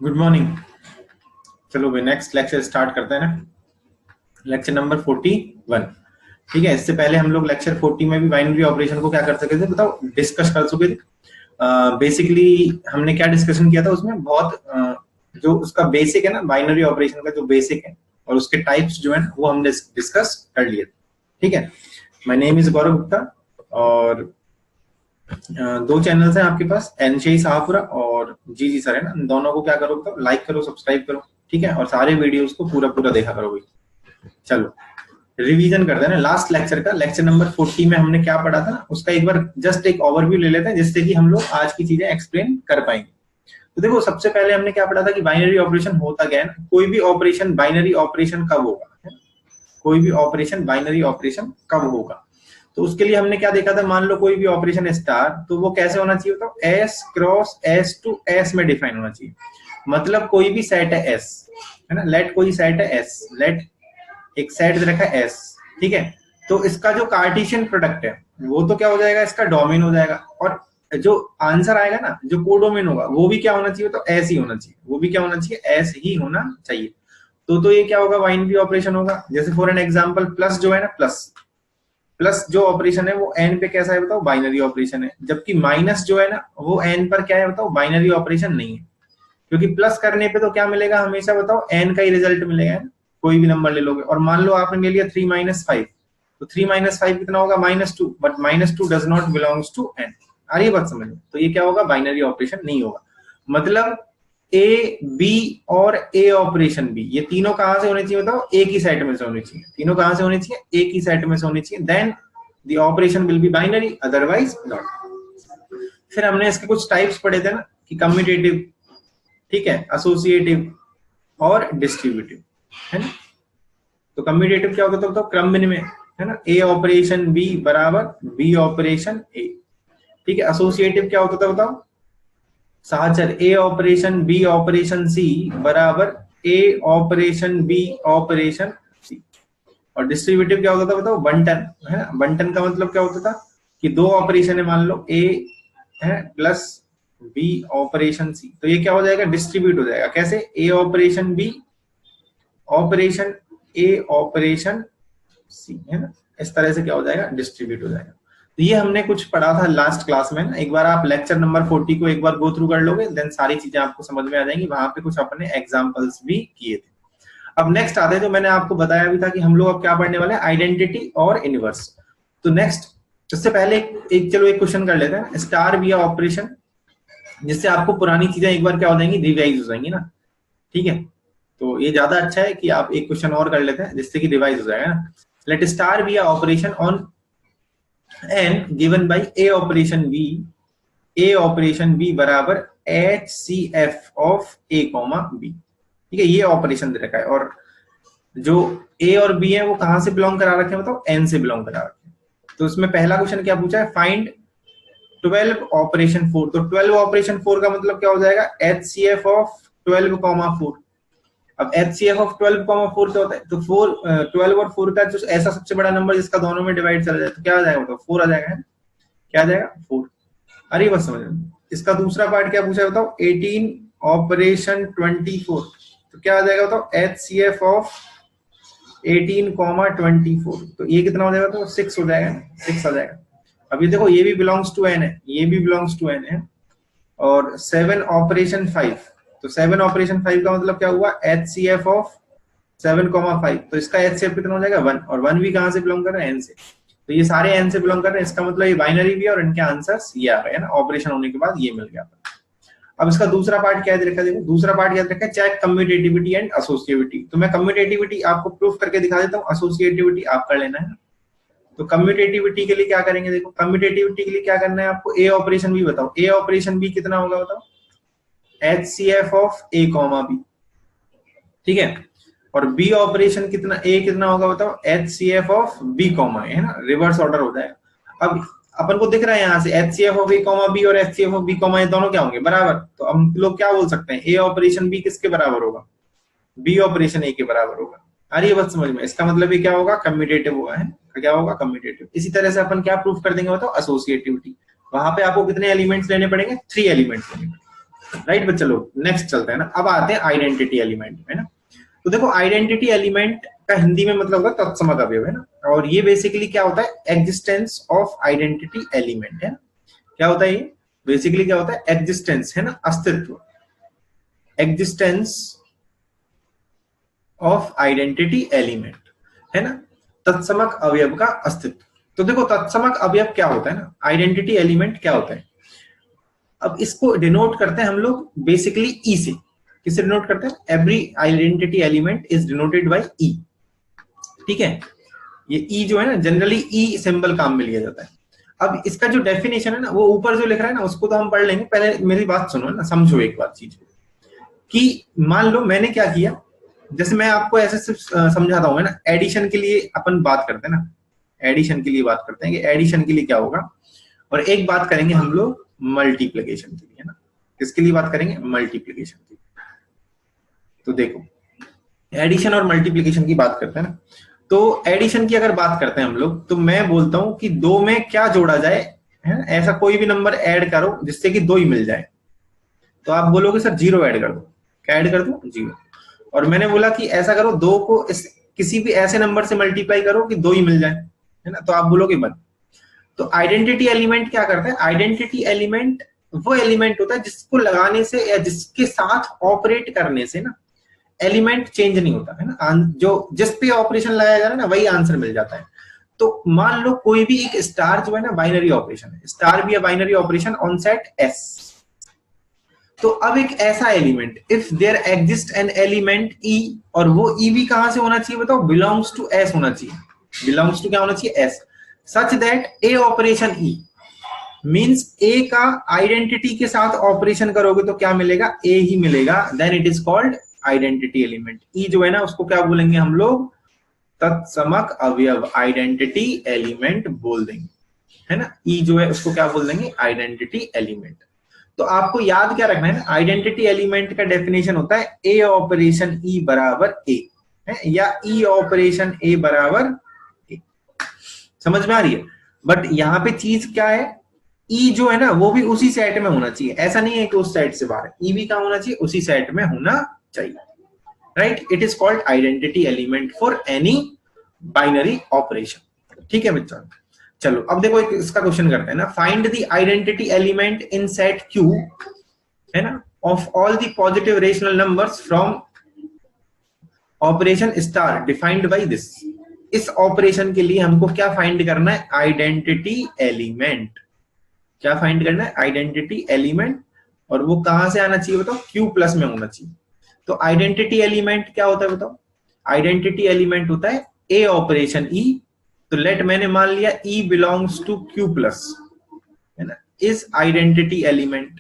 Good morning. चलो भाई next lecture start करते हैं ना। Lecture number 41। ठीक है, इससे पहले हम लोग लेक्चर 40 में भी बाइनरी ऑपरेशन को क्या कर सके थे, बताओ, डिस्कस कर चुके थे। बेसिकली हमने क्या डिस्कशन किया था उसमें, बहुत जो उसका बेसिक है ना, बाइनरी ऑपरेशन का जो बेसिक है और उसके टाइप्स जो है ना, वो हमने डिस्कस कर लिए थे। ठीक है, माय नेम इज गौरव गुप्ता और दो चैनल्स हैं आपके पास, एनशेई साहपुरा और जी जी सर है ना। इन दोनों को क्या करो, तो लाइक करो, सब्सक्राइब करो। ठीक है, और सारे वीडियोस को पूरा पूरा देखा करो भाई। चलो रिवीजन करते हैं ना लास्ट लेक्चर का। लेक्चर नंबर 40 में हमने क्या पढ़ा था उसका एक बार जस्ट एक ओवरव्यू ले लेते हैं, जिससे कि हम लोग आज की चीजें एक्सप्लेन कर पाएंगे। तो देखो, सबसे पहले हमने क्या पढ़ा था कि बाइनरी ऑपरेशन होता क्या है ना। कोई भी ऑपरेशन बाइनरी ऑपरेशन कब होगा, कोई भी ऑपरेशन बाइनरी ऑपरेशन कब होगा, तो उसके लिए हमने क्या देखा था। मान लो कोई भी ऑपरेशन स्टार, तो वो कैसे होना चाहिए, तो S cross S to S में डिफाइन होना चाहिए। मतलब कोई भी सेट है एस, है ना, लेट कोई सेट है एस, लेट एक सेट रखा है एस। ठीक है, तो इसका जो कार्टेशियन प्रोडक्ट है वो तो क्या हो जाएगा, इसका डोमेन हो जाएगा। और जो आंसर आएगा ना, जो कोडोमेन होगा, वो भी क्या होना चाहिए, तो एस ही होना चाहिए। वो भी क्या होना चाहिए, एस ही होना चाहिए। तो ये क्या होगा, बाइनरी ऑपरेशन होगा। जैसे फॉर एन एग्जांपल, प्लस जो है ना, प्लस प्लस जो ऑपरेशन है वो एन पे कैसा है, बताओ, बाइनरी ऑपरेशन है। जबकि माइनस जो है ना, वो एन पर क्या है, बताओ, बाइनरी ऑपरेशन नहीं है। क्योंकि प्लस करने पे तो क्या मिलेगा हमेशा, बताओ, एन का ही रिजल्ट मिलेगा, है ना। कोई भी नंबर ले लोगे, और मान लो आपने ले लिया 3 - 5, तो 3 - 5 कितना होगा, -2। But -2 does not belongs to N. आ रही है बात समझ में? तो ये क्या होगा, बाइनरी ऑपरेशन नहीं होगा। मतलब ए बी और ए ऑपरेशन बी, ये तीनों कहां से होने चाहिए, बताओ, एक ही सेट में से होने चाहिए। तीनों कहां से होने चाहिए, एक ही सेट में से होने चाहिए। Then the operation will be binary, otherwise not. फिर हमने इसके कुछ टाइप्स पढ़े थे ना, कि कम्यूटेटिव, ठीक है, एसोसिएटिव और डिस्ट्रीब्यूटिव, है ना। तो कम्यूटेटिव क्या होता है, तो क्रम विनिमय, है ना, ए ऑपरेशन बी बराबर बी ऑपरेशन ए। ठीक है, एसोसिएटिव क्या होता था, बताओ, साहचर, ए ऑपरेशन बी ऑपरेशन सी बराबर ए ऑपरेशन बी ऑपरेशन सी। और डिस्ट्रीब्यूटिव क्या होता था, बताओ, बंटन, है ना। बंटन का मतलब क्या होता था, कि दो ऑपरेशन है, मान लो ए है प्लस बी ऑपरेशन सी, तो ये क्या हो जाएगा, डिस्ट्रीब्यूट हो जाएगा। कैसे, ए ऑपरेशन बी ऑपरेशन ए ऑपरेशन सी, है ना। इस तरह से क्या हो जाएगा, डिस्ट्रीब्यूट हो जाएगा। तो ये हमने कुछ पढ़ा था लास्ट क्लास में ना। एक बार आप लेक्चर नंबर 40 को एक बार गो थ्रू कर लोगे, देन सारी चीजें आपको समझ में आ जाएंगी। वहां पे कुछ अपने एग्जांपल्स भी किए थे। अब नेक्स्ट आते हैं, जो मैंने आपको बताया भी था कि हम लोग अब क्या पढ़ने वाले हैं, आइडेंटिटी और इनवर्स। तो नेक्स्ट, इससे पहले चलो एक क्वेश्चन कर लेते हैं, स्टार विया ऑपरेशन, जिससे आपको पुरानी चीजें एक बार क्या हो जाएंगी, रिवाइज हो जाएंगी ना। ठीक है, तो ये ज्यादा अच्छा है कि आप एक क्वेश्चन और कर लेते हैं, जिससे कि रिवाइज हो जाएगा ना। Let star be operation on N given by A operation B, A operation B बराबर H C F of A comma B. ठीक है, ये ऑपरेशन दे रखा है, और जो ए और बी है वो कहां से बिलोंग करा रखे हैं, बताओ, एन से बिलोंग करा रखे हैं। तो इसमें पहला क्वेश्चन क्या पूछा है, फाइंड 12 ऑपरेशन 4। तो 12 ऑपरेशन 4 का मतलब क्या हो जाएगा, एच सी एफ ऑफ 12,4। अब HCF ऑफ 12,4 क्या होता है, तो 12 और 4 का जो ऐसा सबसे बड़ा नंबर जिसका दोनों में डिवाइड चला जाए, तो क्या आ जाएगा, तो 4 आ जाएगा, है। क्या आ जाएगा, 4। अरे बस समझ में। इसका दूसरा पार्ट क्या पूछा है, बताओ, 18 ऑपरेशन 24। तो क्या आ जाएगा, बताओ, HCF ऑफ 18,24। तो ये कितना हो जाएगा, तो 6 हो जाएगा, 6 आ जाएगा। अब ये देखो, ये भी बिलोंग्स टू एन है, ये भी बिलोंग्स टू एन है। और 7 ऑपरेशन 5, तो 7 ऑपरेशन 5 का मतलब क्या हुआ, HCF ऑफ 7,5। तो इसका HCF कितना हो जाएगा, 1। और 1 भी कहां से बिलोंग कर रहे हैं, एन से। तो ये सारे एन से बिलोंग कर रहे हैं, इसका मतलब ये बाइनरी भी है, और इनके आंसर्स ये आ रहे हैं ना, ऑपरेशन होने के बाद ये मिल गया। अब इसका दूसरा पार्ट क्या है, देखो दूसरा पार्ट याद रखा है, चेक कम्यूटेटिविटी एंड एसोसिएटिविटी। तो मैं कम्यूटेटिविटी आपको प्रूफ करके दिखा देता हूँ, एसोसिएटिविटी आप कर लेना है। तो कम्यूटेटिविटी के लिए क्या करेंगे, देखो, कम्यूटेटिविटी के लिए क्या करना है आपको, ए ऑपरेशन बी बताओ, ए ऑपरेशन बी कितना होगा, बताओ, HCF of A comma B. ठीक है, और बी ऑपरेशन कितना, ए कितना होगा, बताओ, HCF ऑफ बी कॉमा ए, है ना, रिवर्स ऑर्डर हो जाएगा। अब अपन को दिख रहा है यहाँ से HCF of A comma B और HCF of B comma A दोनों क्या होंगे, बराबर। तो हम लोग क्या बोल सकते हैं, ए ऑपरेशन बी किसके बराबर होगा, बी ऑपरेशन ए के बराबर होगा। आ रही है बात समझ में? इसका मतलब ये क्या होगा, कम्यूटेटिव होगा, है। क्या होगा, कम्यूटेटिव। इसी तरह से अपन क्या प्रूफ कर देंगे, बताओ, एसोसिएटिविटी। वहां पे आपको कितने एलिमेंट्स लेने पड़ेंगे, 3 एलिमेंट्स लेने पड़ेंगे। राइट बच्चा लोग, नेक्स्ट चलते हैं ना। अब आते हैं आइडेंटिटी एलिमेंट में ना। तो देखो आइडेंटिटी एलिमेंट का हिंदी में मतलब होगा तत्समक अवयव है ना, और ये बेसिकली क्या होता है, एग्जिस्टेंस ऑफ आइडेंटिटी एलिमेंट है ना। क्या होता है ये बेसिकली, क्या होता है, एग्जिस्टेंस है ना, अस्तित्व, एग्जिस्टेंस ऑफ आइडेंटिटी एलिमेंट है ना, तत्समक अवयव का अस्तित्व। तो देखो तत्समक अवयव क्या होता है ना, आइडेंटिटी एलिमेंट क्या होता है। अब इसको डिनोट करते हैं हम लोग बेसिकली ई से। किससे डिनोट करते हैं, every identity element is denoted by E. ठीक है, ये ई जो है ना, जनरली ई सिंबल काम में लिया जाता है। अब इसका जो डेफिनेशन है ना, वो ऊपर जो लिख रहा है ना, उसको तो हम पढ़ लेंगे, पहले मेरी बात सुनो ना, समझो एक बात चीज कि मान लो मैंने क्या किया, जैसे मैं आपको ऐसे सिर्फ समझाता हूँ ना, एडिशन के लिए अपन बात करते हैं ना, एडिशन के लिए बात करते हैं कि एडिशन के लिए क्या होगा, और एक बात करेंगे हम लोग मल्टीप्लिकेशन के लिए ना। किसके लिए बात करेंगे, मल्टीप्लिकेशन के लिए। तो देखो एडिशन और मल्टीप्लिकेशन की बात करते हैं ना, तो एडिशन की अगर बात करते हैं हम लोग, तो मैं बोलता हूं कि दो में क्या जोड़ा जाए, है ऐसा कोई भी नंबर ऐड करो जिससे कि दो ही मिल जाए। तो आप बोलोगे सर जीरो ऐड कर दो, क्या ऐड कर दो, जीरो। और मैंने बोला कि ऐसा करो, दो को किसी भी ऐसे नंबर से मल्टीप्लाई करो कि दो ही मिल जाए, है ना, तो आप बोलोगे वन। तो आइडेंटिटी एलिमेंट क्या करता है, आइडेंटिटी एलिमेंट वो एलिमेंट होता है जिसको लगाने से या जिसके साथ ऑपरेट करने से ना एलिमेंट चेंज नहीं होता है ना, जो जिस पे ऑपरेशन लगाया जा रहा है ना वही आंसर मिल जाता है। तो मान लो कोई भी एक स्टार जो है ना बाइनरी ऑपरेशन है, स्टार भी है binary operation on set S. तो अब एक ऐसा element, if there exist an element E, और वो ई भी कहां से होना चाहिए बताओ, बिलोंग्स टू एस होना चाहिए, बिलोंग्स टू क्या होना चाहिए, S, such that A operation E means A का आइडेंटिटी के साथ ऑपरेशन करोगे तो क्या मिलेगा, ए ही मिलेगा, then it is called identity element. E जो है ना उसको क्या बोलेंगे हम लोग, तत्समक अवयव, आइडेंटिटी एलिमेंट बोल देंगे, है ना। ई जो है उसको क्या बोल देंगे, आइडेंटिटी एलिमेंट। तो आपको याद क्या रखना है ना, आइडेंटिटी एलिमेंट का डेफिनेशन होता है ए ऑपरेशन ई बराबर ए, या ई ऑपरेशन ए बराबर ए। समझ में आ रही है। बट यहाँ पे चीज क्या है, ई जो है ना वो भी उसी सेट में होना चाहिए, ऐसा नहीं है कि उस सेट से बाहर, ई भी कहां होना चाहिए, उसी सेट में होना चाहिए, right. It is called identity element for any binary operation. ठीक है बच्चों, चलो अब देखो एक इसका क्वेश्चन करते हैं ना, find the identity element in set Q, है ना, of all the positive rational numbers from operation star defined by this. इस ऑपरेशन के लिए हमको क्या फाइंड करना है, आइडेंटिटी एलिमेंट। क्या फाइंड करना है, आइडेंटिटी एलिमेंट, और वो कहां से आना चाहिए बताओ, क्यू प्लस में होना चाहिए। तो आइडेंटिटी एलिमेंट क्या होता है बताओ, आइडेंटिटी एलिमेंट होता है ए ऑपरेशन ई। तो लेट मैंने मान लिया ई बिलोंग्स टू क्यू प्लस, है ना, इज आइडेंटिटी एलिमेंट।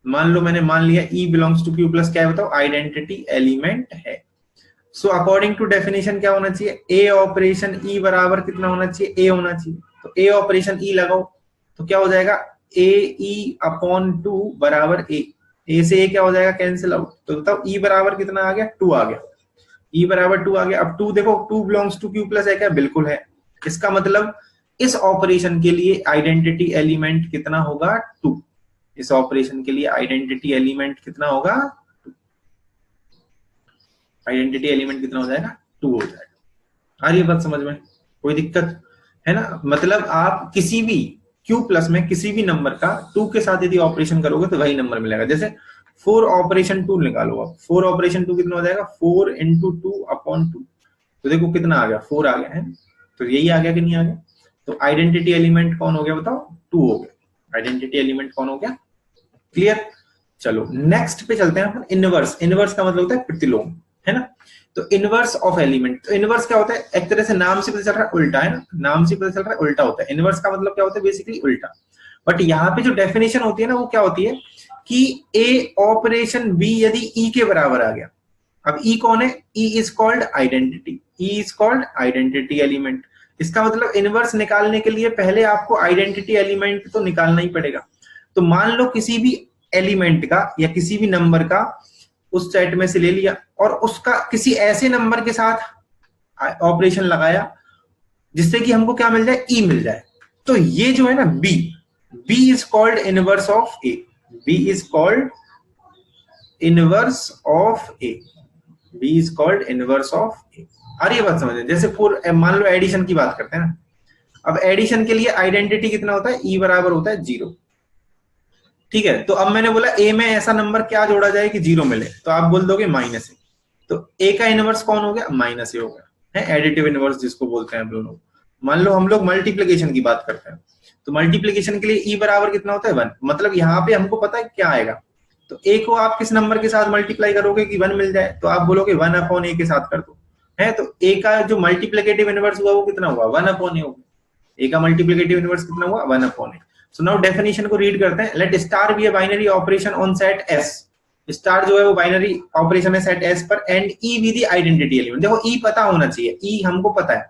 मान लो मैंने मान लिया ई बिलोंग्स टू क्यू प्लस, क्या है बताओ, आइडेंटिटी एलिमेंट है। सो अकॉर्डिंग टू डेफिनेशन क्या होना चाहिए, ए ऑपरेशन ई बराबर कितना होना चाहिए, ए होना चाहिए। तो ए ऑपरेशन ई लगाओ तो क्या हो जाएगा, ए ई अपॉन टू बराबर ए से ए क्या हो जाएगा, कैंसिल आउट। तो बताओ ई बराबर कितना आ गया, टू आ गया, ई बराबर टू आ गया। अब टू देखो, two belongs to Q plus है क्या, बिल्कुल है। इसका मतलब इस ऑपरेशन के लिए आइडेंटिटी एलिमेंट कितना होगा, टू। इस ऑपरेशन के लिए आइडेंटिटी एलिमेंट कितना होगा, आइडेंटिटी एलिमेंट कितना हो जाएगा, टू हो जाएगा। आ रही है बात समझ में, कोई दिक्कत है ना। मतलब आप किसी भी क्यू प्लस में किसी भी नंबर का टू के साथ यदि ऑपरेशन करोगे तो वही नंबर मिलेगा। जैसे फोर ऑपरेशन टू निकालो आप, फोर ऑपरेशन टू कितना हो जाएगा, four into two upon two. तो देखो कितना आ गया, फोर आ गया है, तो यही आ गया कि नहीं आ गया। तो आइडेंटिटी एलिमेंट कौन हो गया बताओ, टू हो गया। आइडेंटिटी एलिमेंट कौन हो गया, क्लियर। चलो नेक्स्ट पे चलते हैं अपन, इनवर्स। इनवर्स का मतलब होता है प्रतिलोम, है ना। तो इनवर्स ऑफ एलिमेंट, तो इनवर्स क्या होता है, एक तरह से नाम से पता चल रहा है उल्टा, है ना, नाम से पता चल रहा है उल्टा होता है। इनवर्स का मतलब क्या होता है, बेसिकली उल्टा। बट यहाँ पे जो डेफिनेशन होती है ना वो क्या होती है कि ए ऑपरेशन बी यदि ई के बराबर आ गया। अब ई कौन है, E is called identity, E is called identity element. इसका मतलब इनवर्स निकालने के लिए पहले आपको आइडेंटिटी एलिमेंट तो निकालना ही पड़ेगा। तो मान लो किसी भी एलिमेंट का या किसी भी नंबर का उस सेट में से ले लिया और उसका किसी ऐसे नंबर के साथ ऑपरेशन लगाया जिससे कि हमको क्या मिल जाए, ई मिल जाए। तो ये जो है ना B, B is called inverse of A, B is called inverse of A, B is called inverse of A. अरे ये बात समझ, जैसे मान लो एडिशन की बात करते हैं ना, अब एडिशन के लिए आइडेंटिटी कितना होता है, ई बराबर होता है 0। ठीक है, तो अब मैंने बोला ए में ऐसा नंबर क्या जोड़ा जाए कि 0 मिले, तो आप बोल दोगे माइनस ए। तो ए का इनवर्स कौन हो गया, माइनस ए हो गया, है एडिटिव इनवर्स जिसको बोलते हैं हम लोग। मान लो हम लोग मल्टीप्लिकेशन की बात करते हैं, तो मल्टीप्लिकेशन के लिए ई बराबर कितना होता है 1, मतलब यहाँ पे हमको पता है क्या आएगा, तो ए को आप किस नंबर के साथ मल्टीप्लाई करोगे कि 1 मिल जाए, तो आप बोलोगे 1 अपॉन ए के साथ कर दो, है। तो ए का जो मल्टीप्लिकेटिव इनवर्स हुआ वो कितना हुआ, 1 अपॉन ए हो गया। ए का मल्टीप्लिकेटिव इनवर्स कितना हुआ, 1 upon A. So now definition को रीड करते हैं। Let star be a binary operation on set S, star जो है वो बाइनरी ऑपरेशन है सेट एस पर, and E be the identity element. देखो ई पता होना चाहिए, ई हमको पता है,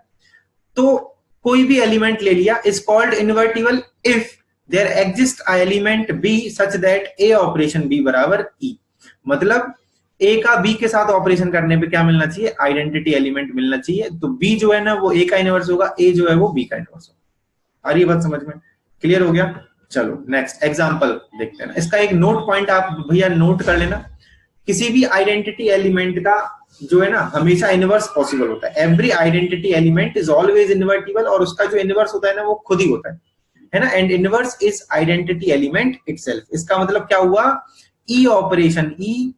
तो कोई भी एलिमेंट ले लिया, is called invertible if there exist a element B such that A operation B बराबर ई। मतलब ए का बी के साथ ऑपरेशन करने पे क्या मिलना चाहिए, आइडेंटिटी एलिमेंट मिलना चाहिए। तो बी जो है ना वो ए का इनवर्स होगा, ए जो है वो बी का इनवर्स होगा। आ रही है बात समझ में, क्लियर हो गया। चलो नेक्स्ट एग्जांपल देखते हैं ना, इसका एक नोट पॉइंट आप भैया नोट कर लेना, किसी भी आइडेंटिटी एलिमेंट का जो है ना हमेशा इनवर्स पॉसिबल होता है। Every identity element is always invertible, और उसका जो इनवर्स होता है ना वो खुद ही होता है ना। And inverse is identity element itself. इसका मतलब क्या हुआ, ई ऑपरेशन ई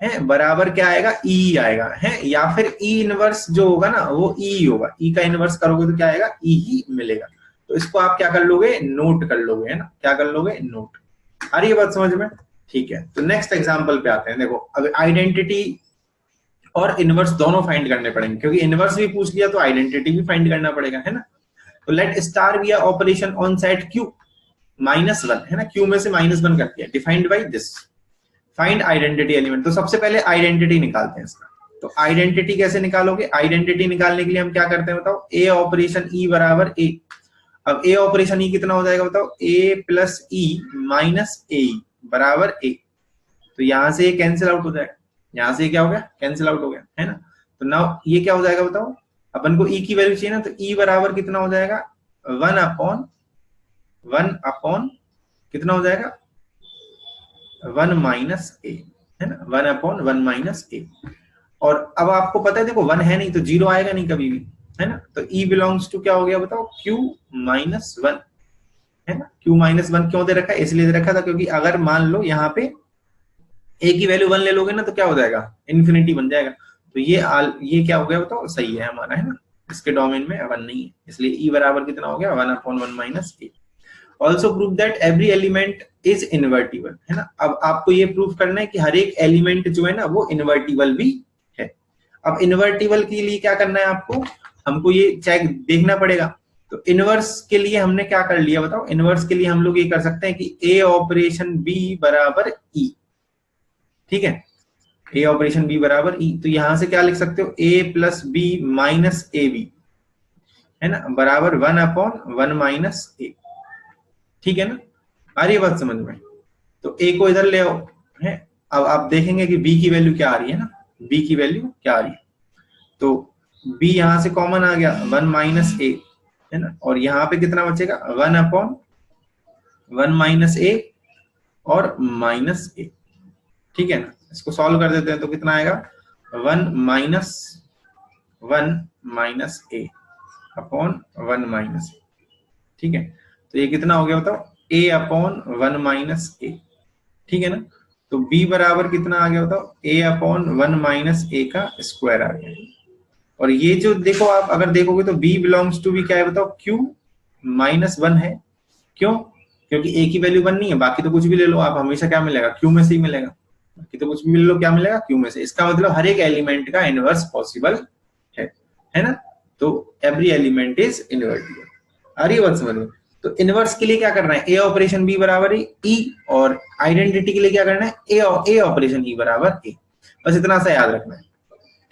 है बराबर क्या आएगा, ई आएगा, है, या फिर ई इनवर्स जो होगा ना वो ई होगा, ई का इनवर्स करोगे तो क्या आएगा, ई ही मिलेगा। तो इसको आप क्या कर लोगे, नोट कर लोगे, है ना, क्या कर लोगे, नोट। आ रही है बात समझ में, ठीक है। तो नेक्स्ट एग्जांपल पे आते हैं। देखो अब आइडेंटिटी और इनवर्स दोनों फाइंड करने पड़ेंगे, क्योंकि इनवर्स भी पूछ लिया तो आइडेंटिटी भी फाइंड करना पड़ेगा, है ना। तो let star be operation on set Q -1, है ना, क्यू में से -1 कर दिया, defined by this, find identity element. तो सबसे पहले आइडेंटिटी निकालते हैं इसका। तो आइडेंटिटी कैसे निकालोगे, आइडेंटिटी निकालने के लिए हम क्या करते हैं बताओ, ए ऑपरेशन ई बराबर ए। अब ए ऑपरेशन ई कितना हो जाएगा बताओ, ए प्लस ई माइनस ए बराबर ए। तो यहां से कैंसिल आउट हो जाएगा, यहां से क्या हो गया, कैंसिल आउट हो गया, है ना। तो नाउ ये क्या हो जाएगा बताओ, अपन को ई की वैल्यू चाहिए ना, तो ई बराबर कितना हो जाएगा, 1 अपॉन कितना हो जाएगा, 1 माइनस ए, है ना, 1 अपॉन 1 माइनस ए। और अब आपको पता है देखो 1 है नहीं तो 0 आएगा नहीं कभी भी, है ना। तो ई बिलोंग्स टू क्या हो गया बताओ, q -1, है ना। q -1 क्यों दे रखा है, इसलिए दे रखा था क्योंकि अगर मान लो यहाँ पे a की वैल्यू 1 ले लोगे ना तो क्या हो जाएगा, इन्फिनिटी बन जाएगा। तो ये क्या हो गया बताओ, सही है हमारा, है ना, इसके डोमेन में 1 नहीं है, इसलिए e बराबर कितना हो गया, 1 upon 1 minus A. Also prove that every element is invertible, है ना। अब आपको ये प्रूव करना है कि हर एक एलिमेंट जो है ना वो इनवर्टिबल भी है। अब इनवर्टिबल के लिए क्या करना है आपको, हमको ये चेक देखना पड़ेगा। तो इनवर्स के लिए हमने क्या कर लिया बताओ, इनवर्स के लिए हम लोग ये कर सकते हैं कि ए ऑपरेशन बी बराबर ई, ठीक है, ए ऑपरेशन बी बराबर ई। तो यहां से क्या लिख सकते हो, A plus B minus A B, है ना, बराबर 1 अपॉन 1 माइनस ए, ठीक है ना। आ रही है बात समझ में। तो ए को इधर ले आओ, है। अब आप देखेंगे कि बी की वैल्यू क्या आ रही है ना, बी की वैल्यू क्या आ रही है, तो b यहां से कॉमन आ गया, 1 माइनस ए, है ना, और यहाँ पे कितना बचेगा, 1 अपॉन 1 माइनस ए और माइनस ए, ठीक है ना। इसको सॉल्व कर देते हैं तो कितना आएगा, 1 माइनस ए अपॉन 1 माइनस ए, ठीक है। तो ये कितना हो गया बताओ, a अपॉन 1 माइनस ए, ठीक है ना। तो b बराबर कितना आ गया बताओ, a अपॉन 1 माइनस ए का स्क्वायर आ गया। और ये जो देखो आप अगर देखोगे तो b बिलोंग्स टू भी क्या है बताओ, q -1 है। क्यों, क्योंकि a की वैल्यू 1 नहीं है, बाकी तो कुछ भी ले लो आप, हमेशा क्या मिलेगा, q में से ही मिलेगा, बाकी तो कुछ भी ले लो क्या मिलेगा, q में से। इसका मतलब हर एक एलिमेंट का इनवर्स पॉसिबल है ना। तो एवरी एलिमेंट इज इनवर्टिबल। आ रही है बात समझ में। तो इनवर्स के लिए क्या करना है, ए ऑपरेशन बी बराबर ई, और आइडेंटिटी के लिए क्या करना है, ए ऑपरेशन ई बराबर ए। बस इतना सा याद रखना है,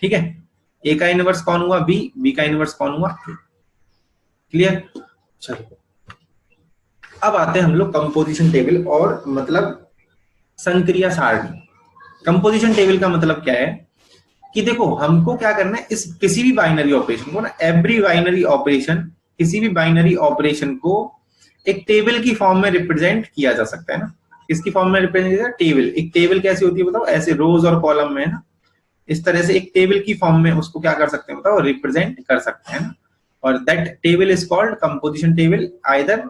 ठीक है। ए का इनवर्स कौन हुआ, बी, बी का इनवर्स कौन हुआ, ए। क्लियर। चलो अब आते हैं हम लोग कंपोजिशन टेबल, और मतलब संक्रिया सारणी। कंपोजिशन टेबल का मतलब क्या है कि देखो हमको क्या करना है, इस किसी भी बाइनरी ऑपरेशन को ना, एवरी बाइनरी ऑपरेशन, किसी भी बाइनरी ऑपरेशन को एक टेबल की फॉर्म में रिप्रेजेंट किया जा सकता है ना। किसकी फॉर्म में रिप्रेजेंट किया? टेबल। एक टेबल कैसी होती है बताओ? ऐसे रोज और कॉलम में, है ना, इस तरह से एक टेबल की फॉर्म में उसको क्या कर सकते हैं बताओ? रिप्रेजेंट कर सकते हैं ना। और that table is called composition table, either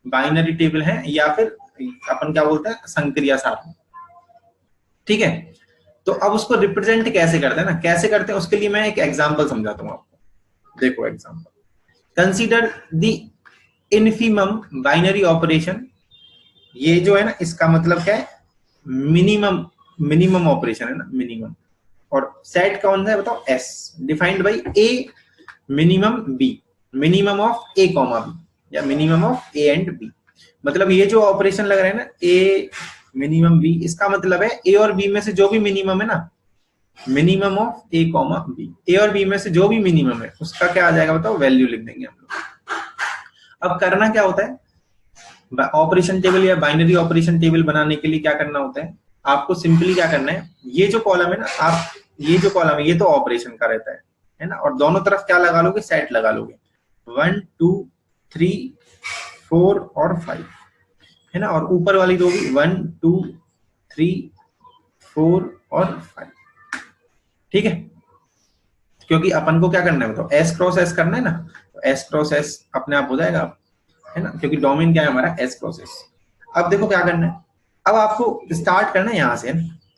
binary table है या फिर अपन क्या बोलते हैं? संक्रिया सारणी। ठीक है, तो अब उसको रिप्रेजेंट कैसे करते हैं ना, कैसे करते हैं उसके लिए मैं एक एग्जांपल समझाता हूँ आपको। देखो example, consider the infimum binary operation. ये जो है ना, इसका मतलब क्या है? मिनिमम, मिनिमम ऑपरेशन है ना, मिनिमम। और सेट कौन सा है बताओ? Yes, defined by a minimum b, minimum of A comma b, या minimum of a and b. मतलब ये जो ऑपरेशन लग रहा है ना, ए मिनिमम बी, इसका मतलब है ए और बी में से जो भी मिनिमम है ना, minimum of A comma b, a और बी में से जो भी मिनिमम है उसका क्या आ जाएगा बताओ? वैल्यू लिख देंगे हम लोग। अब करना क्या होता है? ऑपरेशन टेबल या बाइनरी ऑपरेशन टेबल बनाने के लिए क्या करना होता है? आपको सिंपली क्या करना है, ये जो कॉलम है ना, आप ये जो कॉलम है ये तो ऑपरेशन का रहता है ना, और दोनों तरफ क्या लगा लोगे? सेट लगा लोगे, 1 2 3 4 और 5, है ना। और ऊपर वाली दो भी 1 2 3 4 और 5। ठीक है, क्योंकि अपन को क्या करना है बताओ? एस क्रॉस एस करना है ना, तो एस क्रॉस एस अपने आप हो जाएगा, है ना, क्योंकि डोमेन क्या है हमारा? S cross S. अब देखो क्या करना है, अब आपको स्टार्ट करना है यहां से,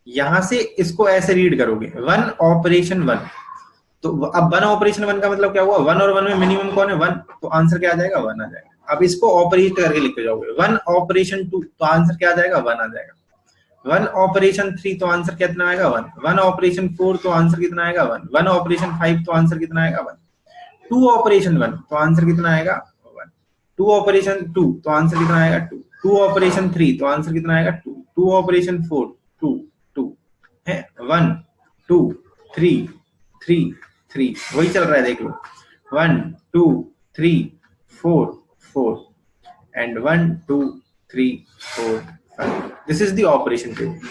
यहां से इसको ऐसे रीड करोगे, 1 ऑपरेशन 1। तो अब 1 ऑपरेशन 1 का मतलब क्या हुआ? 1 और 1 में मिनिमम कौन है? 1, तो आंसर क्या आ जाएगा? 1 आ जाएगा। अब इसको ऑपरेट करके लिख के जाओगे, 1 ऑपरेशन 2, तो आंसर क्या आ जाएगा? 1 आ जाएगा। 1 ऑपरेशन 3, तो आंसर कितना आएगा? 1। 1 ऑपरेशन 4, तो आंसर कितना आएगा? 1। 1 ऑपरेशन 5, तो आंसर कितना आएगा? 1। 2 ऑपरेशन 1, तो आंसर कितना आएगा? 1। 2 ऑपरेशन 2, तो आंसर कितना आएगा? 2। 2 ऑपरेशन 3, तो आंसर कितना आएगा? 2। 2 ऑपरेशन 4, 2 2 है, 1 2 3 3 3, वही चल रहा है, देख लो, 1 2 3 4 4 and 1 2 3 4 5। This is the operation table.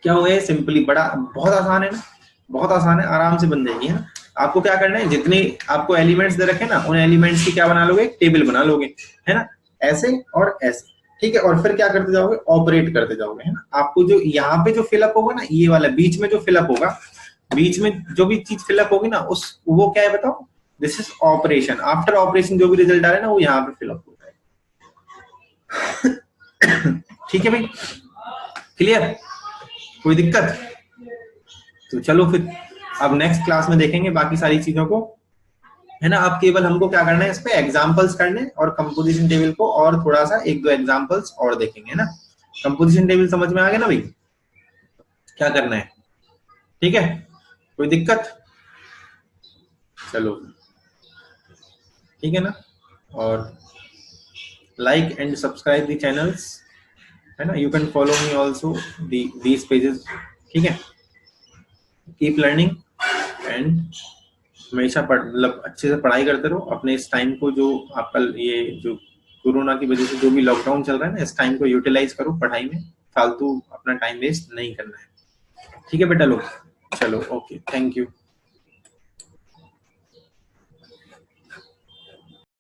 क्या हुआ है? सिंपली, बड़ा बहुत आसान है ना, बहुत आसान है, आराम से बन जाएगी, है ना। आपको क्या करना है, जितने आपको एलिमेंट्स दे रखे ना, उन एलिमेंट्स की क्या बना लोगे? टेबल बना लोगे, है ना, ऐसे और ऐसे। ठीक है, और फिर क्या करते जाओगे? ऑपरेट करते जाओगे, है ना। आपको जो यहाँ पे जो फिलअप होगा ना, ये वाला बीच में जो फिलअप होगा, बीच में जो भी चीज फिलअप होगी ना, उस वो क्या है बताओ? This is operation. After operation जो भी रिजल्ट आ रहा है ना, वो यहाँ पे फिलअप होता है। ठीक है भाई, क्लियर? कोई दिक्कत? तो चलो फिर अब नेक्स्ट क्लास में देखेंगे बाकी सारी चीजों को, है ना। अब केवल हमको क्या करना है, इस पे एग्जांपल्स करने और कंपोजिशन टेबल को और थोड़ा सा 1-2 एग्जांपल्स और देखेंगे, है ना। कंपोजिशन टेबल समझ में आ गया ना भाई? क्या करना है? ठीक है, कोई दिक्कत? चलो ठीक है ना। और like and subscribe the channels, है ना। You can follow me also these pages. ठीक है, कीप लर्निंग एंड हमेशा मतलब अच्छे से पढ़ाई करते रहो। अपने इस टाइम को, जो आपका ये जो कोरोना की वजह से जो भी लॉकडाउन चल रहा है ना, इस टाइम को यूटिलाइज करो पढ़ाई में, फालतू अपना टाइम वेस्ट नहीं करना है। ठीक है बेटा लोग, चलो ओके, थैंक यू।